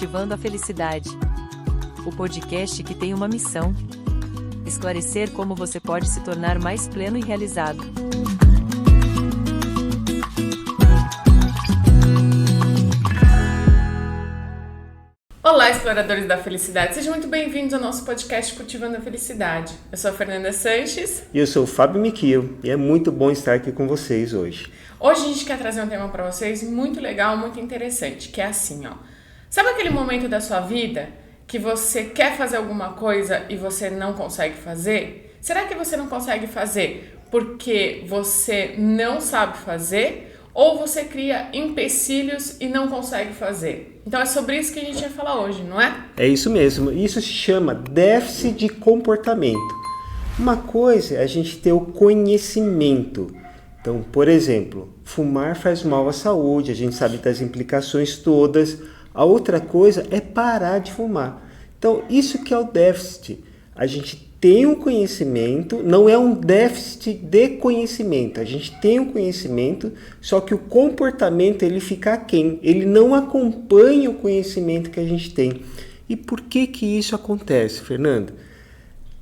Cultivando a Felicidade. O podcast que tem uma missão: esclarecer como você pode se tornar mais pleno e realizado. Olá, exploradores da felicidade, sejam muito bem-vindos ao nosso podcast Cultivando a Felicidade. Eu sou a Fernanda Sanches. E eu sou o Fábio Miquio, e é muito bom estar aqui com vocês hoje. Hoje a gente quer trazer um tema para vocês muito legal, muito interessante, que é assim, ó. Sabe aquele momento da sua vida que você quer fazer alguma coisa e você não consegue fazer? Será que você não consegue fazer porque você não sabe fazer? Ou você cria empecilhos e não consegue fazer? Então é sobre isso que a gente vai falar hoje, não é? É isso mesmo. Isso se chama déficit de comportamento. Uma coisa é a gente ter o conhecimento. Então, por exemplo, fumar faz mal à saúde, a gente sabe das implicações todas. A outra coisa é parar de fumar. Então, isso que é o déficit. A gente tem um conhecimento, não é um déficit de conhecimento. A gente tem um conhecimento, só que o comportamento ele fica aquém. Ele não acompanha o conhecimento que a gente tem. E por que isso acontece, Fernanda?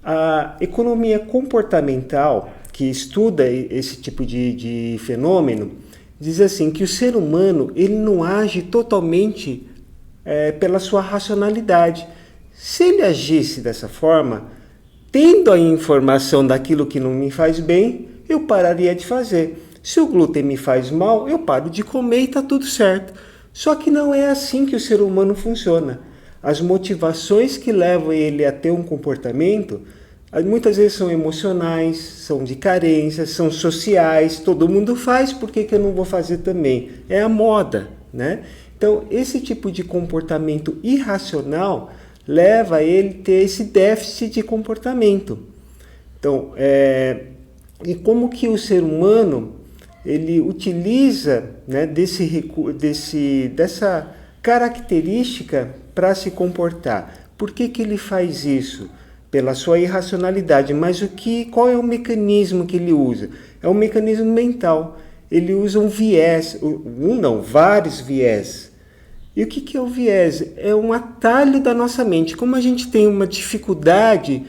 A economia comportamental, que estuda esse tipo de fenômeno, diz assim que o ser humano ele não age totalmente pela sua racionalidade. Se ele agisse dessa forma, tendo a informação daquilo que não me faz bem, eu pararia de fazer. Se o glúten me faz mal, eu paro de comer e está tudo certo. Só que não é assim que o ser humano funciona. As motivações que levam ele a ter um comportamento, muitas vezes são emocionais, são de carência, são sociais. Todo mundo faz, por que eu não vou fazer também? É a moda, né? Então, esse tipo de comportamento irracional leva a ele ter esse déficit de comportamento. Então, e como que o ser humano ele utiliza, né, dessa característica para se comportar? Por que ele faz isso? Pela sua irracionalidade. Mas qual é o mecanismo que ele usa? É um mecanismo mental. Ele usa um viés, vários viés. E o que é o viés? É um atalho da nossa mente. Como a gente tem uma dificuldade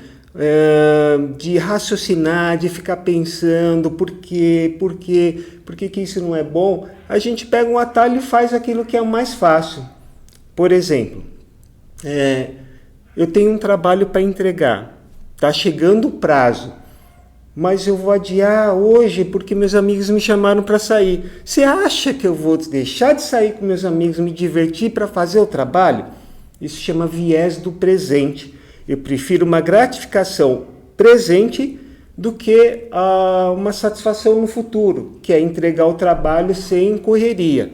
de raciocinar, de ficar pensando por que isso não é bom, a gente pega um atalho e faz aquilo que é o mais fácil. Por exemplo, eu tenho um trabalho para entregar, está chegando o prazo, mas eu vou adiar hoje porque meus amigos me chamaram para sair. Você acha que eu vou deixar de sair com meus amigos, me divertir para fazer o trabalho? Isso chama viés do presente. Eu prefiro uma gratificação presente do que uma satisfação no futuro, que é entregar o trabalho sem correria.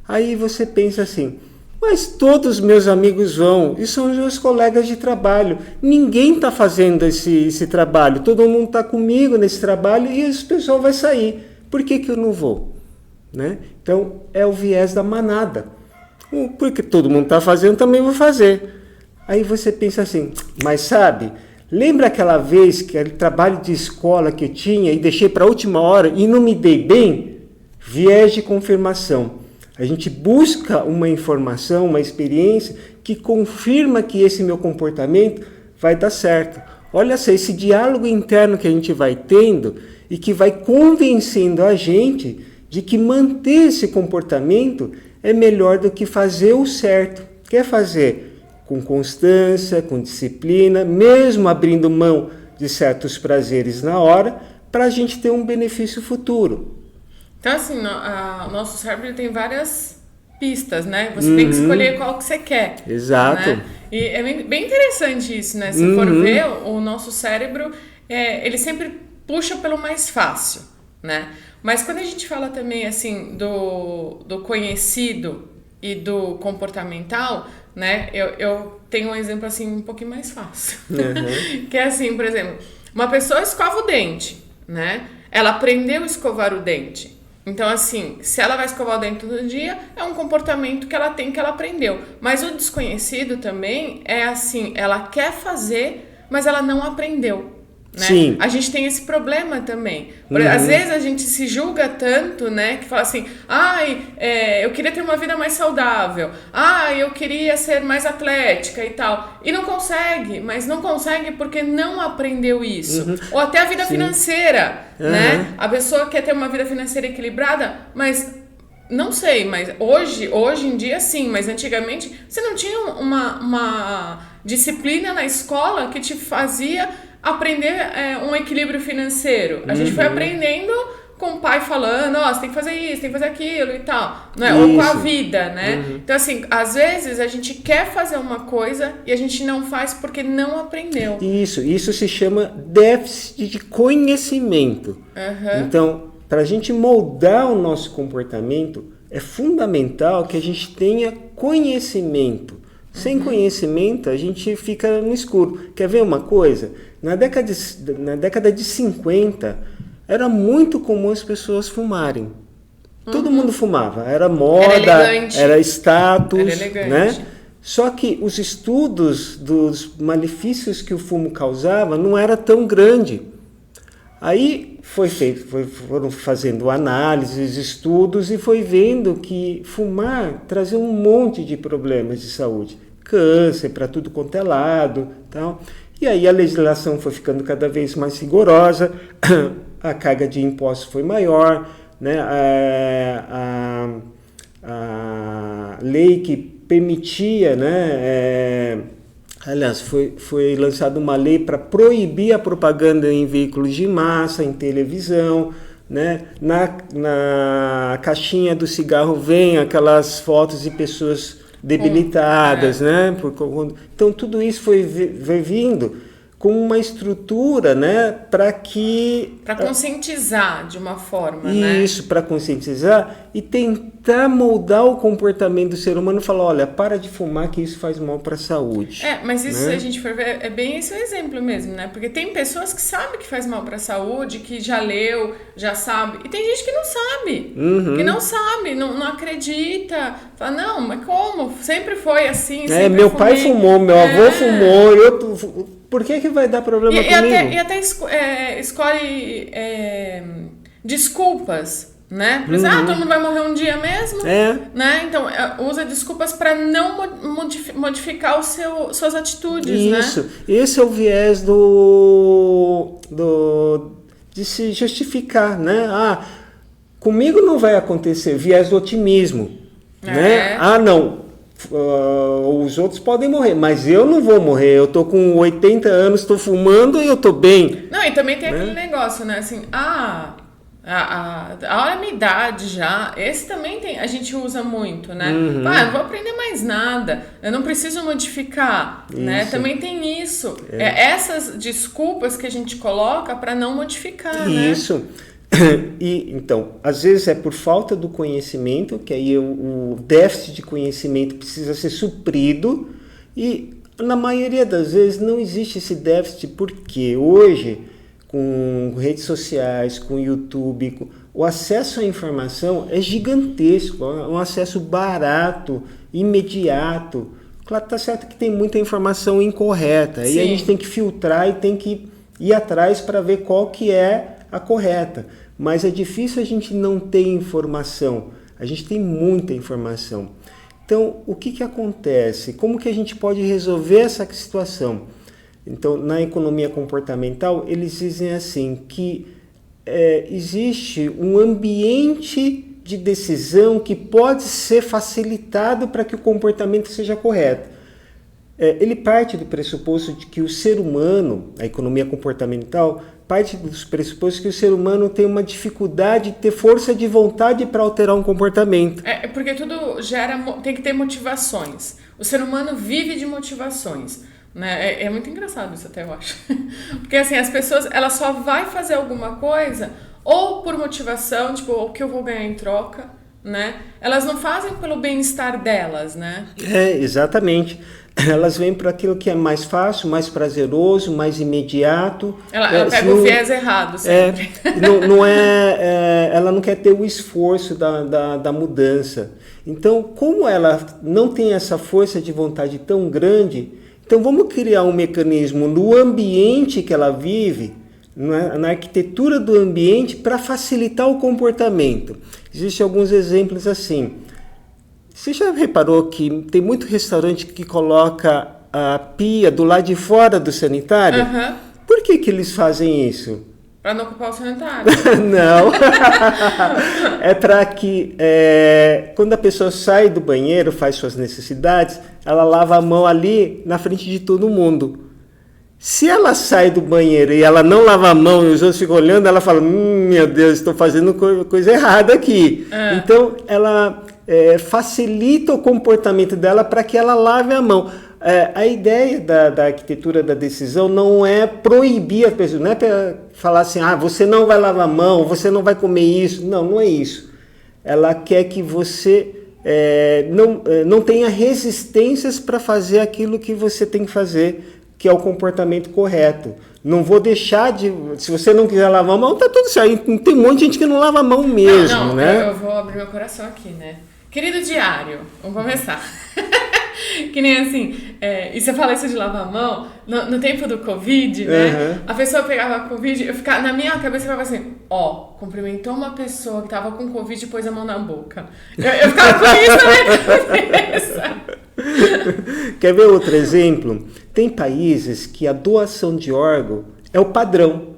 Aí você pensa assim, mas todos os meus amigos vão, e são os meus colegas de trabalho. Ninguém está fazendo esse trabalho, todo mundo está comigo nesse trabalho e esse pessoal vai sair. Por que eu não vou? Né? Então, é o viés da manada. Porque todo mundo está fazendo, também vou fazer. Aí você pensa assim, mas sabe, lembra aquela vez que aquele trabalho de escola que eu tinha e deixei para a última hora e não me dei bem? Viés de confirmação. A gente busca uma informação, uma experiência que confirma que esse meu comportamento vai dar certo. Olha só, esse diálogo interno que a gente vai tendo e que vai convencendo a gente de que manter esse comportamento é melhor do que fazer o certo. Quer fazer com constância, com disciplina, mesmo abrindo mão de certos prazeres na hora, para a gente ter um benefício futuro. Então, assim, o nosso cérebro tem várias pistas, né? Você tem que escolher qual que você quer. Exato. Né? E é bem interessante isso, né? Se for ver, o nosso cérebro, ele sempre puxa pelo mais fácil, né? Mas quando a gente fala também, assim, do conhecido e do comportamental, né? Eu tenho um exemplo, assim, um pouquinho mais fácil. Que é assim, por exemplo, uma pessoa escova o dente, né? Ela aprendeu a escovar o dente. Então, assim, se ela vai escovar o dente todo dia, é um comportamento que ela tem, que ela aprendeu. Mas o desconhecido também é assim, ela quer fazer, mas ela não aprendeu. né? Sim. A gente tem esse problema também. Às vezes a gente se julga tanto, né? Que fala assim, eu queria ter uma vida mais saudável. Eu queria ser mais atlética e tal. E não consegue, mas não consegue porque não aprendeu isso. Ou até a vida financeira, né? A pessoa quer ter uma vida financeira equilibrada, mas... Não sei, mas hoje em dia sim, mas antigamente você não tinha uma disciplina na escola que te fazia aprender um equilíbrio financeiro. A gente foi aprendendo com o pai falando, você tem que fazer isso, tem que fazer aquilo e tal, né? Ou com a vida, né? Então assim, às vezes a gente quer fazer uma coisa e a gente não faz porque não aprendeu. Isso se chama déficit de conhecimento. Então, para a gente moldar o nosso comportamento, é fundamental que a gente tenha conhecimento. Sem conhecimento, a gente fica no escuro. Quer ver uma coisa? Na década de 50, era muito comum as pessoas fumarem. Todo mundo fumava. Era moda, era status. Era elegante. Né? Só que os estudos dos malefícios que o fumo causava não era tão grande. Aí foram fazendo análises, estudos e foi vendo que fumar trazia um monte de problemas de saúde. Câncer para tudo quanto é lado, tal. E aí a legislação foi ficando cada vez mais rigorosa, a carga de impostos foi maior, né? A lei que permitia, né? Aliás, foi lançada uma lei para proibir a propaganda em veículos de massa, em televisão, né? Na caixinha do cigarro vem aquelas fotos de pessoas debilitadas, né? Então tudo isso foi vindo com uma estrutura, né? Para conscientizar de uma forma, isso, para conscientizar e tentar moldar o comportamento do ser humano e falar, olha, para de fumar que isso faz mal para a saúde. Mas isso, se a gente for ver, é bem esse o exemplo mesmo, né? Porque tem pessoas que sabem que faz mal para a saúde, que já leu, já sabe, e tem gente que não sabe, que não sabe, não acredita, fala, não, mas como? Sempre foi assim, sempre meu pai fumou, meu avô fumou, por que vai dar problema comigo? E até escolhe desculpas, né? Por exemplo, todo mundo vai morrer um dia mesmo, né? Então, usa desculpas para não modificar suas atitudes, Isso. né? Esse é o viés de se justificar, né? Comigo não vai acontecer, viés do otimismo, né? Não. Os outros podem morrer, mas eu não vou morrer. Eu tô com 80 anos, tô fumando e eu tô bem. Não, e também tem aquele negócio, né? Assim, olha a minha idade já. Esse também a gente usa muito, né? Eu não vou aprender mais nada. Eu não preciso modificar, né? Também tem isso. Essas desculpas que a gente coloca para não modificar, né? Isso. E então, às vezes é por falta do conhecimento, que aí o déficit de conhecimento precisa ser suprido, e na maioria das vezes não existe esse déficit, porque hoje, com redes sociais, com YouTube, o acesso à informação é gigantesco, é um acesso barato, imediato. Claro, tá certo que tem muita informação incorreta, e a gente tem que filtrar e tem que ir atrás para ver qual que é a correta, mas é difícil a gente não ter informação, a gente tem muita informação. Então, o que acontece? Como que a gente pode resolver essa situação? Então, na economia comportamental, eles dizem assim, que existe um ambiente de decisão que pode ser facilitado para que o comportamento seja correto. Ele parte do pressuposto de que o ser humano, a economia comportamental, parte dos pressupostos que o ser humano tem uma dificuldade de ter força de vontade para alterar um comportamento. Porque tudo tem que ter motivações. O ser humano vive de motivações, né? É muito engraçado isso até, eu acho. Porque assim, as pessoas, ela só vai fazer alguma coisa ou por motivação, tipo, o que eu vou ganhar em troca, né? Elas não fazem pelo bem-estar delas, né? Exatamente. Elas vêm para aquilo que é mais fácil, mais prazeroso, mais imediato. Ela pega o viés errado sempre. Ela não quer ter o esforço da mudança. Então, como ela não tem essa força de vontade tão grande, então vamos criar um mecanismo no ambiente que ela vive na arquitetura do ambiente para facilitar o comportamento. Existem alguns exemplos assim. Você já reparou que tem muito restaurante que coloca a pia do lado de fora do sanitário? Uhum. Por que eles fazem isso? Para não ocupar o sanitário. Não. É para que quando a pessoa sai do banheiro, faz suas necessidades, ela lava a mão ali na frente de todo mundo. Se ela sai do banheiro e ela não lava a mão e os outros ficam olhando, ela fala, meu Deus, estou fazendo coisa errada aqui. Então, ela facilita o comportamento dela para que ela lave a mão. A ideia da arquitetura da decisão não é proibir a pessoa, não é para falar assim, você não vai lavar a mão, você não vai comer isso. Não é isso. Ela quer que você não tenha resistências para fazer aquilo que você tem que fazer, que é o comportamento correto. Não vou deixar de... Se você não quiser lavar a mão, tá tudo certo. Tem um monte de gente que não lava a mão mesmo, né? Eu vou abrir meu coração aqui, né? Querido diário, vamos começar. Que nem assim, e você fala isso de lavar a mão, no tempo do Covid, né? A pessoa pegava a Covid, na minha cabeça eu ficava assim, cumprimentou uma pessoa que tava com Covid e pôs a mão na boca. Eu ficava com isso na minha cabeça. Quer ver outro exemplo? Tem países que a doação de órgão é o padrão.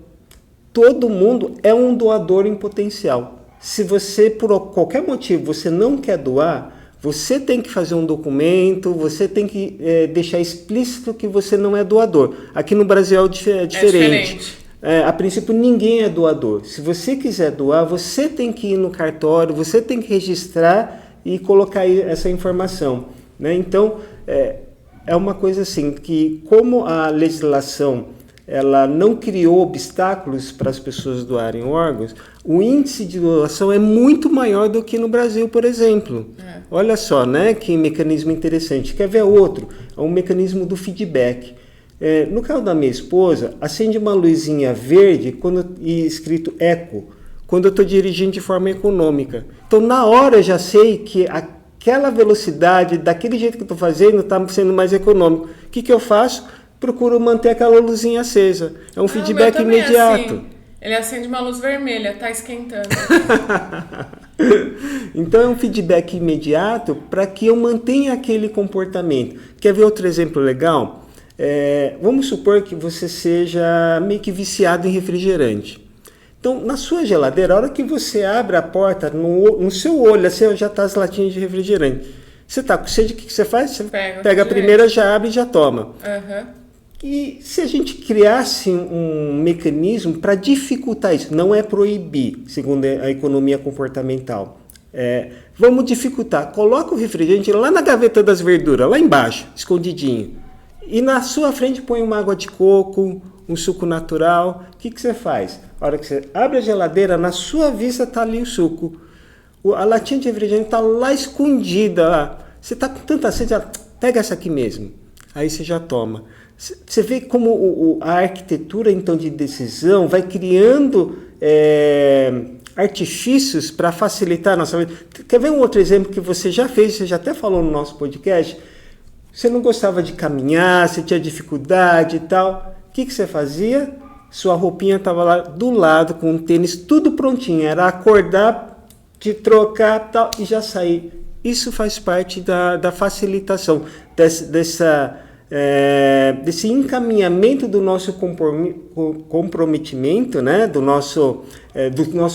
Todo mundo é um doador em potencial. Se você, por qualquer motivo, você não quer doar, você tem que fazer um documento, você tem que deixar explícito que você não é doador. Aqui no Brasil é diferente. A princípio, ninguém é doador. Se você quiser doar, você tem que ir no cartório, você tem que registrar e colocar essa informação. Né? Então, é uma coisa assim, que como a legislação ela não criou obstáculos para as pessoas doarem órgãos, o índice de doação é muito maior do que no Brasil, por exemplo. Olha só, né, que mecanismo interessante. Quer ver outro? É um mecanismo do feedback. No caso da minha esposa, acende uma luzinha verde e escrito eco, quando eu estou dirigindo de forma econômica. Então, na hora eu já sei que aquela velocidade, daquele jeito que eu estou fazendo, está sendo mais econômico. O que eu faço? Procuro manter aquela luzinha acesa. É um feedback imediato. Assim. Ele acende uma luz vermelha, está esquentando. Então é um feedback imediato para que eu mantenha aquele comportamento. Quer ver outro exemplo legal? Vamos supor que você seja meio que viciado em refrigerante. Então, na sua geladeira, a hora que você abre a porta, no seu olho, assim, já está as latinhas de refrigerante. Você está com sede, o que você faz? Você pega a primeira, já abre e já toma. E se a gente criasse um mecanismo para dificultar isso, não é proibir, segundo a economia comportamental. Vamos dificultar. Coloca o refrigerante lá na gaveta das verduras, lá embaixo, escondidinho. E na sua frente põe uma água de coco, um suco natural. O que você faz? A hora que você abre a geladeira, na sua vista está ali o suco. A latinha de refrigerante está lá escondida. Lá. Você está com tanta sede, pega essa aqui mesmo. Aí você já toma. Você vê como a arquitetura então de decisão vai criando artifícios para facilitar a nossa vida. Quer ver um outro exemplo que você já fez, você já até falou no nosso podcast? Você não gostava de caminhar, você tinha dificuldade e tal. O que você fazia? Sua roupinha estava lá do lado com o tênis tudo prontinho. Era acordar, te trocar tal, e já sair. Isso faz parte da facilitação desse encaminhamento do nosso comprometimento, né? do nosso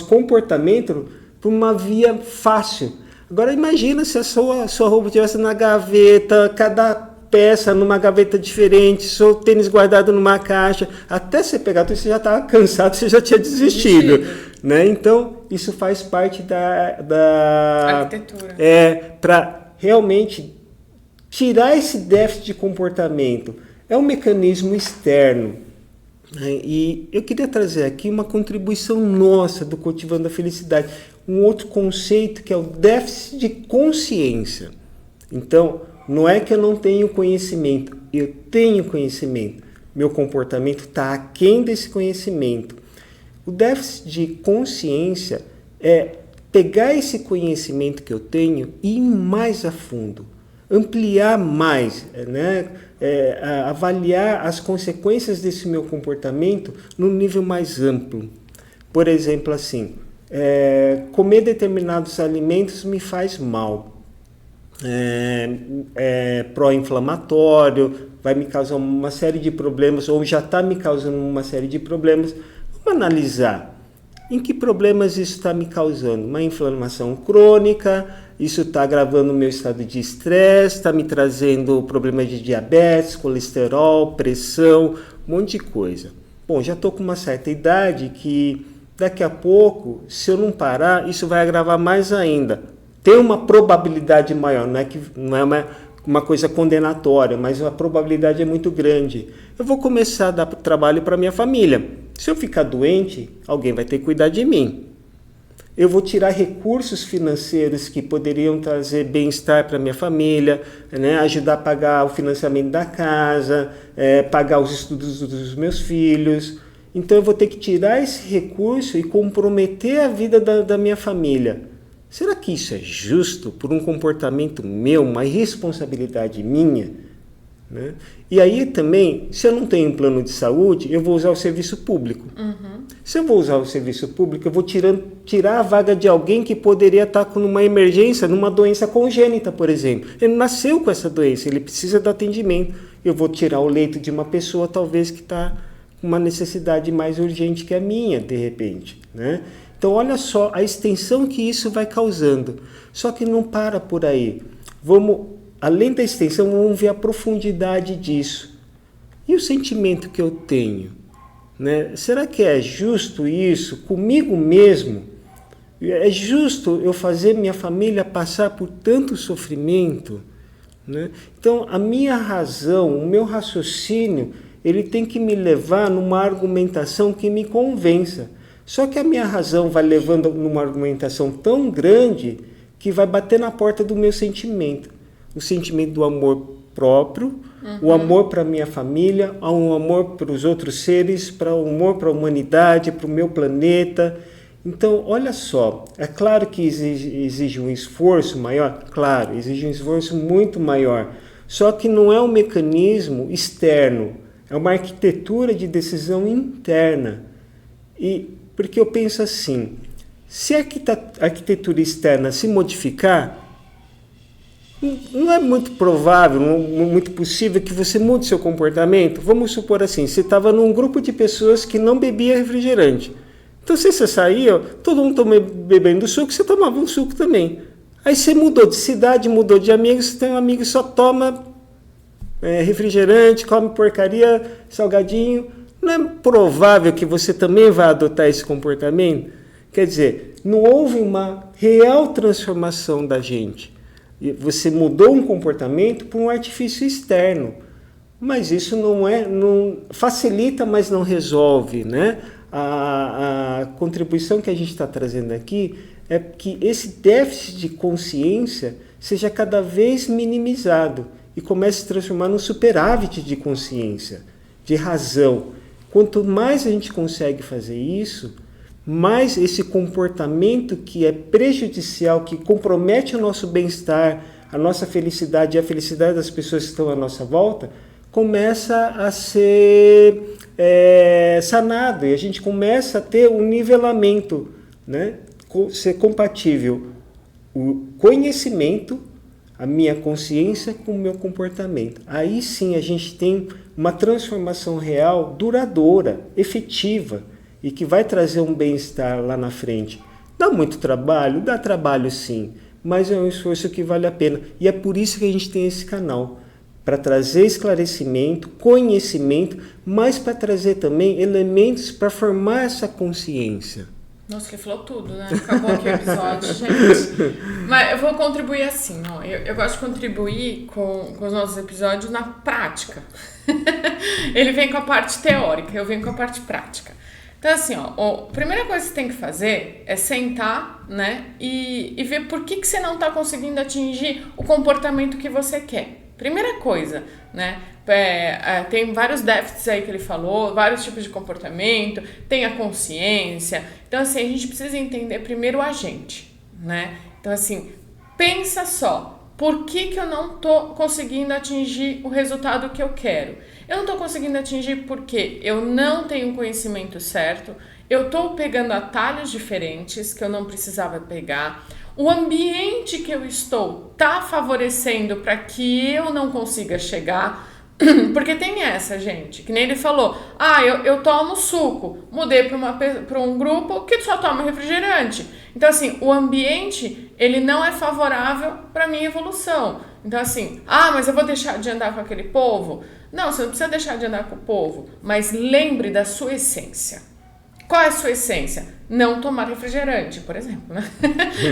comportamento para uma via fácil. Agora imagina se a sua roupa estivesse na gaveta, cada peça numa gaveta diferente, seu tênis guardado numa caixa, até você pegar tudo, você já estava cansado, você já tinha desistido. Né? Então, isso faz parte da arquitetura. Para realmente tirar esse déficit de comportamento. É um mecanismo externo. Né? E eu queria trazer aqui uma contribuição nossa do Cultivando a Felicidade. Um outro conceito que é o déficit de consciência. Então, não é que eu não tenho conhecimento, eu tenho conhecimento. Meu comportamento está aquém desse conhecimento. O déficit de consciência é pegar esse conhecimento que eu tenho e ir mais a fundo. ampliar mais, né? Avaliar as consequências desse meu comportamento num nível mais amplo. Por exemplo, assim, comer determinados alimentos me faz mal. Pró-inflamatório, vai me causar uma série de problemas, ou já está me causando uma série de problemas. Vamos analisar em que problemas isso está me causando. Uma inflamação crônica, isso está agravando o meu estado de estresse, está me trazendo problemas de diabetes, colesterol, pressão, um monte de coisa. Bom, já estou com uma certa idade que daqui a pouco, se eu não parar, isso vai agravar mais ainda. Tem uma probabilidade maior, não é uma coisa condenatória, mas a probabilidade é muito grande. Eu vou começar a dar trabalho para minha família. Se eu ficar doente, alguém vai ter que cuidar de mim. Eu vou tirar recursos financeiros que poderiam trazer bem-estar para minha família, né? Ajudar a pagar o financiamento da casa, pagar os estudos dos meus filhos. Então eu vou ter que tirar esse recurso e comprometer a vida da minha família. Será que isso é justo por um comportamento meu, uma irresponsabilidade minha? Né? E aí também, se eu não tenho um plano de saúde, eu vou usar o serviço público. Uhum. Se eu vou usar o serviço público, eu vou tirar a vaga de alguém que poderia estar com uma emergência, numa doença congênita, por exemplo. Ele nasceu com essa doença, ele precisa de atendimento. Eu vou tirar o leito de uma pessoa, talvez, que está com uma necessidade mais urgente que a minha, de repente, né? Então, olha só a extensão que isso vai causando. Só que não para por aí. Além da extensão, vamos ver a profundidade disso. E o sentimento que eu tenho? Né? Será que é justo isso comigo mesmo? É justo eu fazer minha família passar por tanto sofrimento? Né? Então, a minha razão, o meu raciocínio, ele tem que me levar numa argumentação que me convença. Só que a minha razão vai levando numa argumentação tão grande que vai bater na porta do meu sentimento. O sentimento do amor próprio, o amor para a minha família, o amor para os outros seres, o amor para a humanidade, para o meu planeta. Então, olha só, é claro que exige um esforço maior? Claro, exige um esforço muito maior. Só que não é um mecanismo externo, é uma arquitetura de decisão interna. Porque eu penso assim, se a arquitetura externa se modificar, não é muito provável, muito possível que você mude seu comportamento. Vamos supor assim, você estava num grupo de pessoas que não bebia refrigerante. Então, se você saía, todo mundo bebendo suco, você tomava um suco também. Aí você mudou de cidade, mudou de amigos, você tem um amigo que só toma refrigerante, come porcaria, salgadinho. Não é provável que você também vá adotar esse comportamento? Quer dizer, não houve uma real transformação da gente. Você mudou um comportamento por um artifício externo. Mas isso não facilita, mas não resolve, né? A contribuição que a gente está trazendo aqui é que esse déficit de consciência seja cada vez minimizado e comece a se transformar num superávit de consciência, de razão. Quanto mais a gente consegue fazer isso, mais esse comportamento que é prejudicial, que compromete o nosso bem-estar, a nossa felicidade e a felicidade das pessoas que estão à nossa volta, começa a ser sanado. E a gente começa a ter um nivelamento, né? Ser compatível o conhecimento, a minha consciência com o meu comportamento. Aí sim a gente tem uma transformação real, duradoura, efetiva, e que vai trazer um bem-estar lá na frente. Dá muito trabalho? Dá trabalho sim, mas é um esforço que vale a pena. E é por isso que a gente tem esse canal, para trazer esclarecimento, conhecimento, mas para trazer também elementos para formar essa consciência. Nossa, que falou tudo, né? Acabou aqui o episódio, gente. Mas eu vou contribuir assim, ó. Eu gosto de contribuir com os nossos episódios na prática. Ele vem com a parte teórica, eu venho com a parte prática. Então, assim, ó, a primeira coisa que você tem que fazer é sentar, né? E ver por que você não está conseguindo atingir o comportamento que você quer. Primeira coisa, né? Tem vários déficits aí que ele falou, vários tipos de comportamento, tem a consciência. Então, assim, a gente precisa entender primeiro a gente, né? Então, assim, pensa só, por que eu não tô conseguindo atingir o resultado que eu quero? Eu não tô conseguindo atingir porque eu não tenho o conhecimento certo, eu tô pegando atalhos diferentes que eu não precisava pegar, o ambiente que eu estou tá favorecendo para que eu não consiga chegar. Porque tem essa, gente, que nem ele falou, eu tomo suco, mudei para um grupo que só toma refrigerante. Então, assim, o ambiente, ele não é favorável para minha evolução. Então, assim, mas eu vou deixar de andar com aquele povo? Não, você não precisa deixar de andar com o povo, mas lembre da sua essência. Qual é a sua essência? Não tomar refrigerante, por exemplo, né?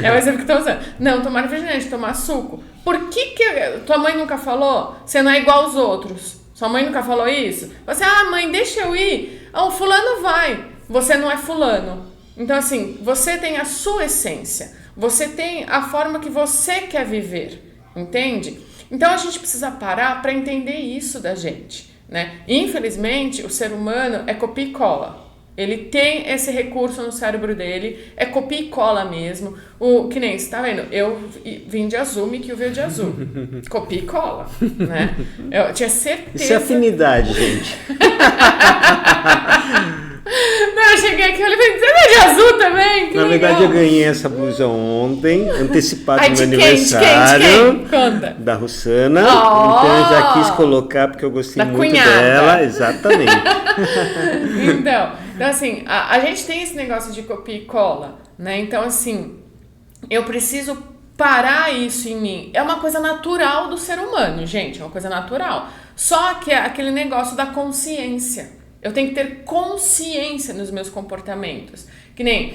É o exemplo que eu tô usando. Não tomar refrigerante, tomar suco. Por que tua mãe nunca falou? Você não é igual aos outros. Sua mãe nunca falou isso? Você, mãe, deixa eu ir. O fulano vai. Você não é fulano. Então, assim, você tem a sua essência. Você tem a forma que você quer viver. Entende? Então, a gente precisa parar para entender isso da gente, né? Infelizmente, o ser humano é copia e cola. Ele tem esse recurso no cérebro dele, é copia e cola mesmo. Que nem, você tá vendo? Eu vim de azul, Mikio veio de azul. Copia e cola, né? Eu tinha certeza... Isso é afinidade, gente. Não, eu cheguei aqui e falei, você é de azul também? Que Na legal. verdade, eu ganhei essa blusa ontem, antecipado do meu de aniversário. quem? Conta. Da Russana. Oh! Então eu já quis colocar porque eu gostei Da muito cunhada. dela. Exatamente. Então, assim, a gente tem esse negócio de copia e cola, né? Então, assim, eu preciso parar isso em mim. É uma coisa natural do ser humano, gente, é uma coisa natural. Só que é aquele negócio da consciência. Eu tenho que ter consciência nos meus comportamentos. Que nem,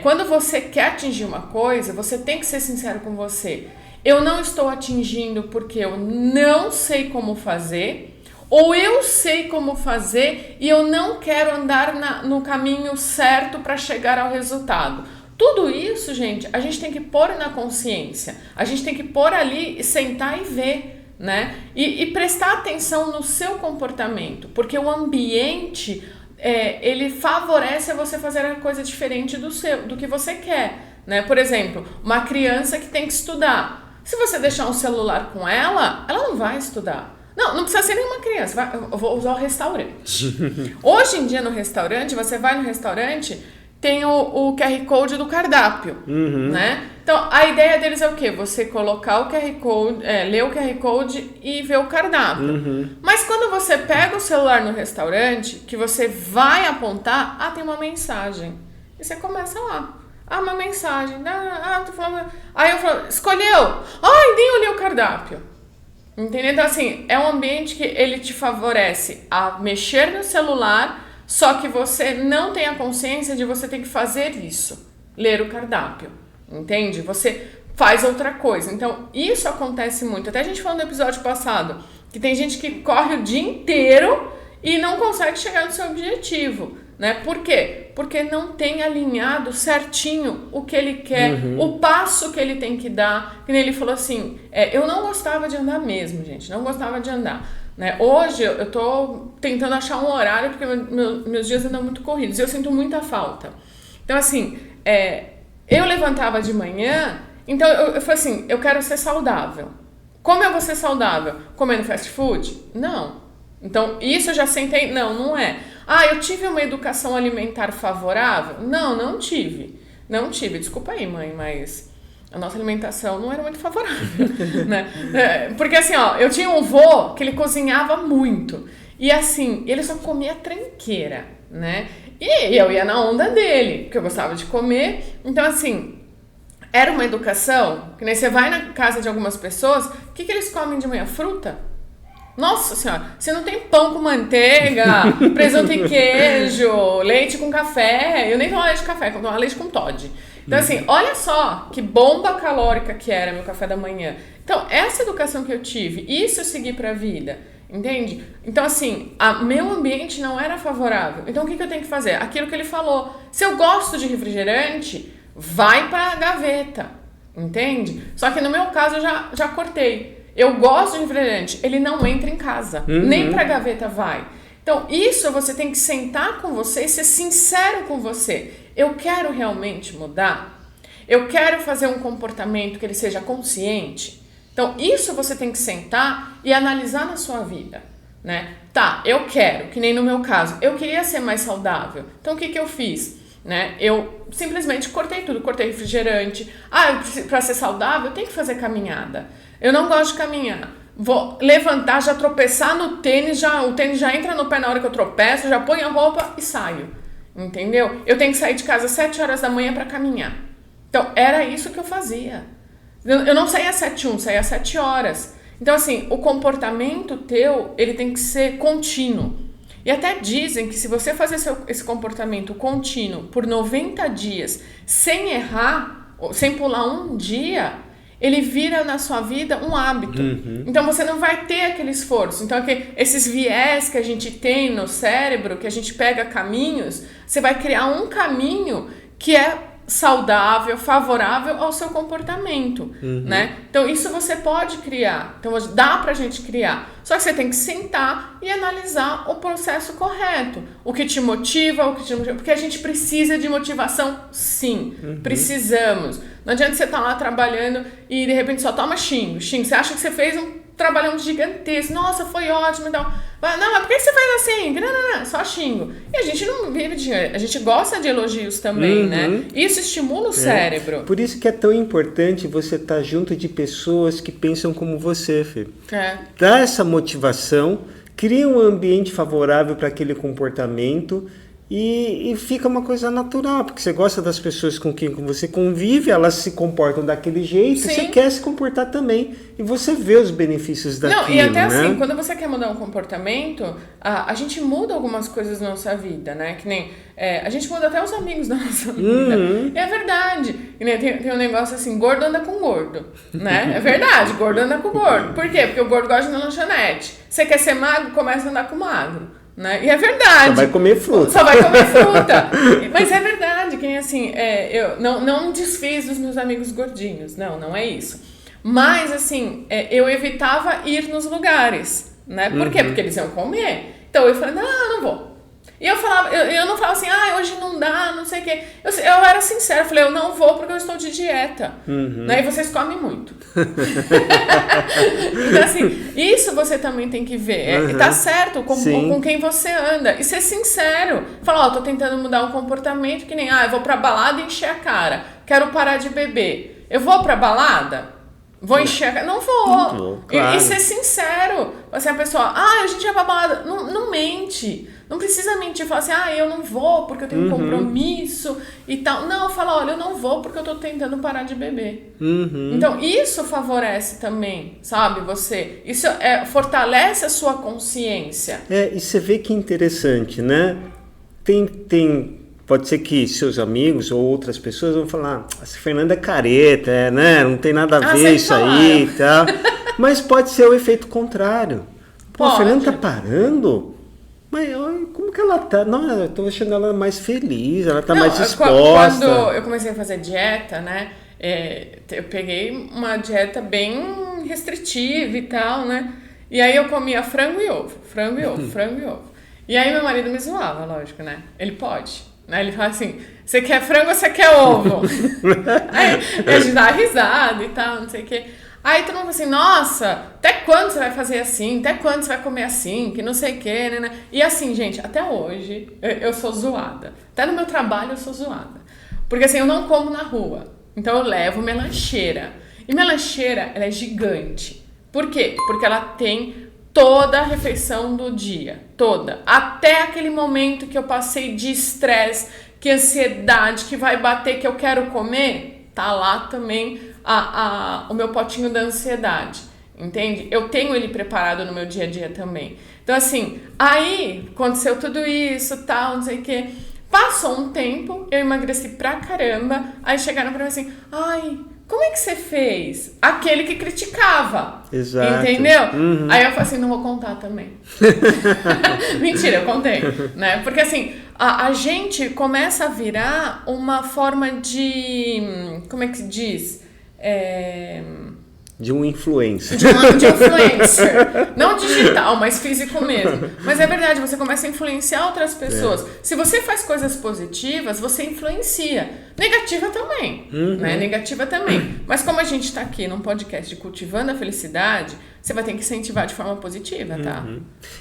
quando você quer atingir uma coisa, você tem que ser sincero com você. Eu não estou atingindo porque eu não sei como fazer, ou eu sei como fazer e eu não quero andar no caminho certo para chegar ao resultado. Tudo isso, gente, a gente tem que pôr na consciência. A gente tem que pôr ali, sentar e ver. Né? E prestar atenção no seu comportamento, porque o ambiente ele favorece a você fazer a coisa diferente do que você quer, né? Por exemplo, uma criança que tem que estudar, se você deixar um celular com ela não vai estudar. Não precisa ser nenhuma criança, eu vou usar o restaurante. Hoje em dia no restaurante, você vai no restaurante, tem o QR Code do cardápio, né? Então, a ideia deles é o quê? Você colocar o QR Code, ler o QR Code e ver o cardápio. Mas quando você pega o celular no restaurante, que você vai apontar, tem uma mensagem. E você começa lá. Uma mensagem. Tô falando... Aí eu falo, escolheu? Nem olhei o cardápio. Entendeu? Então, assim, é um ambiente que ele te favorece a mexer no celular, só que você não tem a consciência de você ter que fazer isso. Ler o cardápio. Entende? Você faz outra coisa. Então, isso acontece muito. Até a gente falou no episódio passado que tem gente que corre o dia inteiro e não consegue chegar no seu objetivo, né? Por quê? Porque não tem alinhado certinho o que ele quer, o passo que ele tem que dar. Que nem ele falou assim, eu não gostava de andar mesmo, gente. Não gostava de andar. Né? Hoje eu tô tentando achar um horário porque meus dias andam muito corridos e eu sinto muita falta. Então, assim, eu levantava de manhã, então eu falei assim, eu quero ser saudável. Como eu vou ser saudável? Comendo fast food? Não. Então, isso eu já sentei, não é. Eu tive uma educação alimentar favorável? Não tive. Não tive, desculpa aí, mãe, mas a nossa alimentação não era muito favorável, né? Porque assim, eu tinha um vô que ele cozinhava muito. E assim, ele só comia tranqueira, né? E eu ia na onda dele, porque eu gostava de comer. Então, assim, era uma educação, que nem você vai na casa de algumas pessoas, o que eles comem de manhã? Fruta? Nossa senhora, você não tem pão com manteiga, presunto e queijo, leite com café. Eu nem tomo leite com café, eu tomo leite com Toddy. Então, assim, olha só que bomba calórica que era meu café da manhã. Então, essa educação que eu tive, isso eu segui pra vida. Entende? Então, assim, meu ambiente não era favorável. Então, o que eu tenho que fazer? Aquilo que ele falou. Se eu gosto de refrigerante, vai pra gaveta. Entende? Só que no meu caso, eu já cortei. Eu gosto de refrigerante. Ele não entra em casa. Nem pra gaveta vai. Então, isso você tem que sentar com você e ser sincero com você. Eu quero realmente mudar? Eu quero fazer um comportamento que ele seja consciente? Então, isso você tem que sentar e analisar na sua vida, né? Tá, eu quero, que nem no meu caso, eu queria ser mais saudável. Então, o que eu fiz? Né? Eu simplesmente cortei tudo, cortei refrigerante. Para ser saudável, eu tenho que fazer caminhada. Eu não gosto de caminhar. Vou levantar, já tropeçar no tênis, o tênis já entra no pé na hora que eu tropeço, já ponho a roupa e saio. Entendeu? Eu tenho que sair de casa às 7 horas da manhã para caminhar. Então, era isso que eu fazia. Eu não saía às 7h, saía às 7 horas. Então, assim, o comportamento teu, ele tem que ser contínuo. E até dizem que se você fazer esse comportamento contínuo por 90 dias, sem errar, sem pular um dia, ele vira na sua vida um hábito. Então você não vai ter aquele esforço. Então esses viés que a gente tem no cérebro, que a gente pega caminhos, você vai criar um caminho que é saudável, favorável ao seu comportamento, né? Então isso você pode criar, então dá pra gente criar, só que você tem que sentar e analisar o processo correto, o que te motiva, porque a gente precisa de motivação, sim, precisamos. Não adianta você estar lá trabalhando e de repente só toma xingo, você acha que você fez um trabalhão gigantesco, nossa, foi ótimo e tal. Não, mas por que você faz assim? Não, só xingo. E a gente não vive de... A gente gosta de elogios também, né? Isso estimula o cérebro. Por isso que é tão importante você estar junto de pessoas que pensam como você, Fê. Dá essa motivação, cria um ambiente favorável para aquele comportamento e fica uma coisa natural, porque você gosta das pessoas com quem você convive, elas se comportam daquele jeito, você quer se comportar também, e você vê os benefícios daquilo, e até né? assim, quando você quer mudar um comportamento, a gente muda algumas coisas na nossa vida, né? Que nem, a gente muda até os amigos da nossa vida. E é verdade. Tem um negócio assim, gordo anda com gordo, né? É verdade, gordo anda com gordo. Por quê? Porque o gordo gosta de ir na lanchonete. Você quer ser magro, começa a andar com magro. Né? E é verdade. Só vai comer fruta. Mas é verdade, que assim, eu não desfiz dos meus amigos gordinhos. Não é isso. Mas assim, eu evitava ir nos lugares, né? Por quê? Porque eles iam comer. Então eu falei, não vou. E eu não falava assim, hoje não dá, não sei o quê. Eu era sincera, eu falei, eu não vou porque eu estou de dieta. Né? E vocês comem muito. Então, assim, isso você também tem que ver. E tá certo com quem você anda. E ser sincero. Falar, tô tentando mudar um comportamento que nem, eu vou pra balada e encher a cara. Quero parar de beber. Eu vou pra balada? Vou encher a cara? Não vou. Claro. E ser sincero. Assim, a pessoa, a gente vai pra balada. Não mente. Não precisa mentir, falar assim, eu não vou porque eu tenho um compromisso e tal. Não, fala, olha, eu não vou porque eu tô tentando parar de beber. Então, isso favorece também, sabe, você. Isso fortalece a sua consciência. E você vê que interessante, né? Pode ser que seus amigos ou outras pessoas vão falar, essa Fernanda é careta, né? Não tem nada a ver isso aí e tal. Mas pode ser o efeito contrário. A Fernanda tá parando? Mas como que ela tá? Não, eu tô achando ela mais feliz, ela tá mais disposta. Quando eu comecei a fazer dieta, né? Eu peguei uma dieta bem restritiva e tal, né? E aí eu comia frango e ovo. E aí meu marido me zoava, lógico, né? Ele pode. Aí ele fala assim, você quer frango ou você quer ovo? Aí a gente dá risada e tal, não sei o quê. Aí todo mundo fala assim, nossa, até quando você vai fazer assim? Até quando você vai comer assim? Que não sei o que, né? E assim, gente, até hoje eu sou zoada. Até no meu trabalho eu sou zoada. Porque assim, eu não como na rua. Então eu levo minha lancheira. E minha lancheira, ela é gigante. Por quê? Porque ela tem toda a refeição do dia. Toda. Até aquele momento que eu passei de estresse, que ansiedade, que vai bater, que eu quero comer, tá lá também o meu potinho da ansiedade, entende? Eu tenho ele preparado no meu dia a dia também. Então assim, aí aconteceu tudo isso, tal, não sei o que. Passou um tempo, eu emagreci pra caramba, aí chegaram pra mim assim, como é que você fez? Aquele que criticava. Exato. Entendeu? Aí eu falei assim, não vou contar também. Mentira, eu contei. Né? Porque assim, a gente começa a virar uma forma de... Como é que se diz? de um influencer. De influencer. Não digital, mas físico mesmo. Mas é verdade, você começa a influenciar outras pessoas. Se você faz coisas positivas, você influencia. Negativa também, né? Negativa também. Mas como a gente está aqui num podcast de Cultivando a Felicidade, você vai ter que incentivar de forma positiva, tá?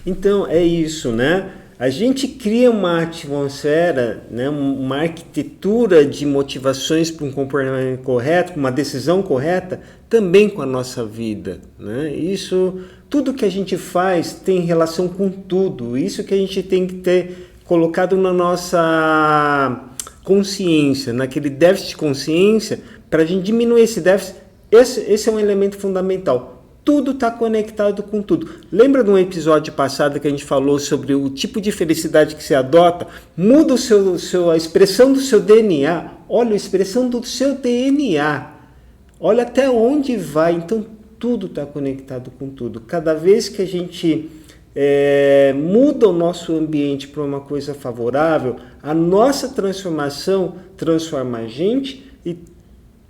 Então, é isso, né? A gente cria uma atmosfera, né, uma arquitetura de motivações para um comportamento correto, para uma decisão correta, também com a nossa vida, né? Isso, tudo que a gente faz tem relação com tudo. Isso que a gente tem que ter colocado na nossa consciência, naquele déficit de consciência, para a gente diminuir esse déficit. Esse é um elemento fundamental. Tudo está conectado com tudo. Lembra de um episódio passado que a gente falou sobre o tipo de felicidade que você adota? Muda a expressão do seu DNA. Olha a expressão do seu DNA. Olha até onde vai. Então, tudo está conectado com tudo. Cada vez que a gente muda o nosso ambiente para uma coisa favorável, a nossa transformação transforma a gente e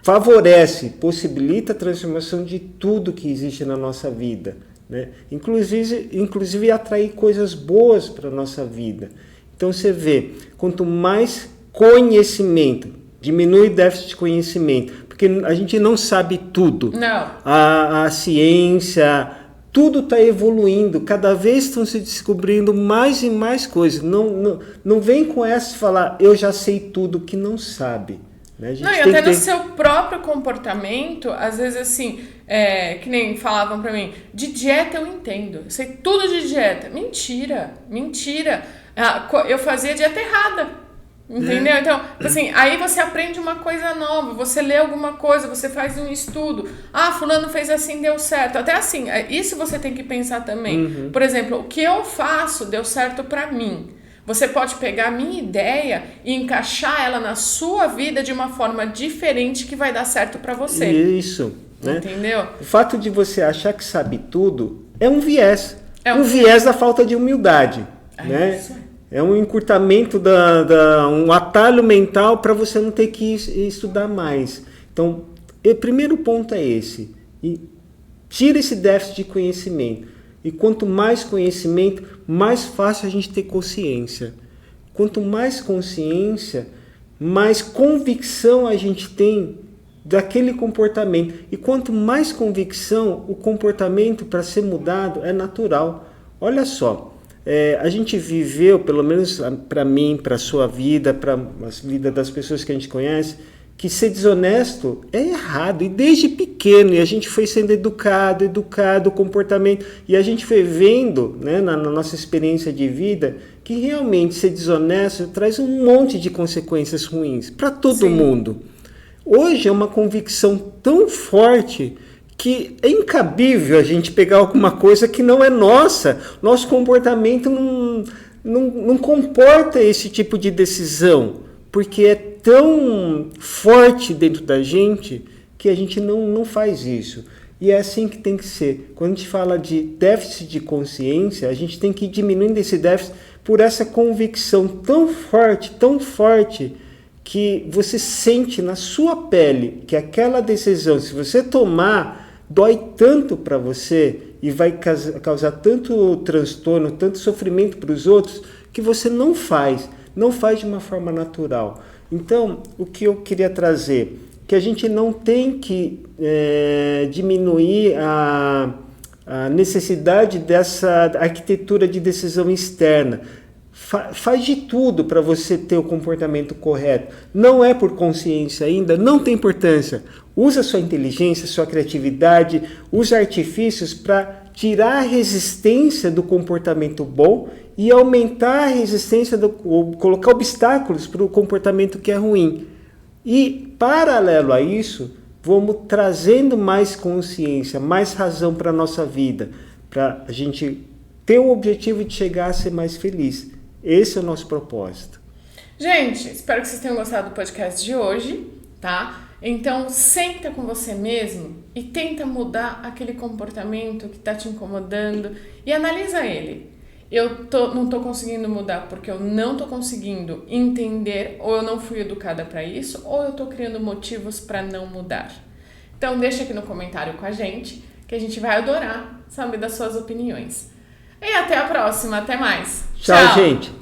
favorece, possibilita a transformação de tudo que existe na nossa vida, né? Inclusive atrair coisas boas para a nossa vida. Então você vê, quanto mais conhecimento, diminui o déficit de conhecimento, porque a gente não sabe tudo. Não. A ciência, tudo está evoluindo, cada vez estão se descobrindo mais e mais coisas. Não vem com essa de falar, eu já sei tudo, que não sabe. Né? Não, e até no seu próprio comportamento, às vezes assim, que nem falavam pra mim, de dieta eu entendo, eu sei tudo de dieta. Mentira. Eu fazia dieta errada, entendeu? Então, assim, aí você aprende uma coisa nova, você lê alguma coisa, você faz um estudo. Ah, fulano fez assim, deu certo. Até assim, isso você tem que pensar também. Por exemplo, o que eu faço deu certo pra mim. Você pode pegar a minha ideia e encaixar ela na sua vida de uma forma diferente que vai dar certo para você. Isso, né? Entendeu? O fato de você achar que sabe tudo é um viés. Um viés da falta de humildade. Né? Isso. É um encurtamento, um atalho mental para você não ter que estudar mais. Então, o primeiro ponto é esse. Tira esse déficit de conhecimento. E quanto mais conhecimento, mais fácil a gente ter consciência. Quanto mais consciência, mais convicção a gente tem daquele comportamento. E quanto mais convicção, o comportamento para ser mudado é natural. Olha só, a gente viveu, pelo menos para mim, para a sua vida, para a vida das pessoas que a gente conhece, que ser desonesto é errado, e desde pequeno, e a gente foi sendo educado, o comportamento, e a gente foi vendo, né, na nossa experiência de vida, que realmente ser desonesto traz um monte de consequências ruins para todo mundo. Hoje é uma convicção tão forte que é incabível a gente pegar alguma coisa que não é nossa. Nosso comportamento não comporta esse tipo de decisão, porque é tão forte dentro da gente que a gente não faz isso. E é assim que tem que ser. Quando a gente fala de déficit de consciência, a gente tem que ir diminuindo esse déficit por essa convicção tão forte, que você sente na sua pele que aquela decisão, se você tomar, dói tanto para você e vai causar tanto transtorno, tanto sofrimento para os outros, que você não faz de uma forma natural. Então, o que eu queria trazer, que a gente não tem que diminuir a necessidade dessa arquitetura de decisão externa. Faz de tudo para você ter o comportamento correto. Não é por consciência ainda, não tem importância. Usa sua inteligência, sua criatividade, usa artifícios para tirar a resistência do comportamento bom e aumentar a resistência, colocar obstáculos para o comportamento que é ruim. E, paralelo a isso, vamos trazendo mais consciência, mais razão para a nossa vida, para a gente ter o objetivo de chegar a ser mais feliz. Esse é o nosso propósito. Gente, espero que vocês tenham gostado do podcast de hoje, tá? Então, senta com você mesmo e tenta mudar aquele comportamento que está te incomodando e analisa ele. Eu não tô conseguindo mudar porque eu não tô conseguindo entender, ou eu não fui educada para isso, ou eu tô criando motivos para não mudar. Então deixa aqui no comentário com a gente, que a gente vai adorar saber das suas opiniões. E até a próxima, até mais. Tchau, gente!